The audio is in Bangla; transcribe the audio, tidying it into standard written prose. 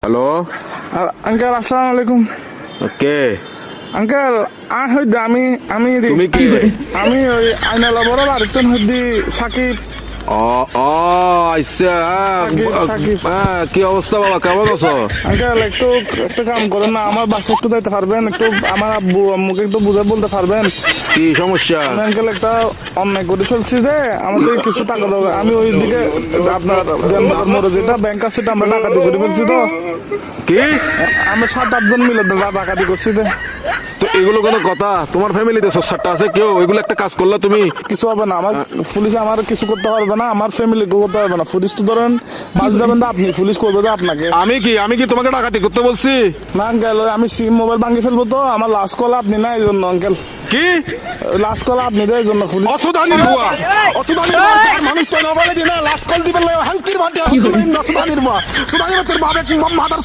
হ্যালো আঙ্কেল আসসালামু আলাইকুম। কে আঙ্কেল আমি আমি তুমি কে? আমি ওই আইনালা বড় বাড়িতে হইদি সাকিব। ও ও আচ্ছা সাকিব। কি অবস্থা বাবা, কেমন আছো? আঙ্কেল একটু একটা কাম করেন না, আমার বাসায় একটু যাইতে পারবেন? একটু আমার আব্বু আম্মুকে একটু বুঝে বলতে পারবেন? কি সমস্যা? আমি আঙ্কেল একটা অন্যায় করে ফেলছি যে আমাকে কিছু টাকা দেবো। আমি ওই দিকে আপনার মোড়ে যেটা ব্যাংক আছে সেটা আমরা ডাকাতি করে ফেলছি। তো কি আমরা 7-8 জন মিলে ডাকাতি করছি। তো এগুলো কোনো কথা? তোমার ফ্যামিলিতে সস্যারটা আছে কেউ? এগুলো একটা কাজ করলা তুমি? কিছু হবে না, আমার পুলিশ আমার কিছু করতে পারবে না, আমার ফ্যামিলি করতে পারবে না। পুলিশ তো ধরেন বাস যাবেন না, আপনি পুলিশ করবে তো আপনাকে। আমি কি তোমাকে ডাকাতি করতে বলছি? না আঙ্কেল, আমি সিম মোবাইল ভাঙিয়ে ফেলবো। তো আমার লাস্ট কল আপনি না, এই জন্য আঙ্কেল। কি লাস্ট কল আপনি দেয় এই জন্য পুলিশ। অসুধানির বুয়া, অসুধানির বুয়া, মানুষ তো না বলে দিনা লাস্ট কল দিবেন হালকির বাটে, অসুধানির বুয়া, সুধানির তোর বাবে মাদার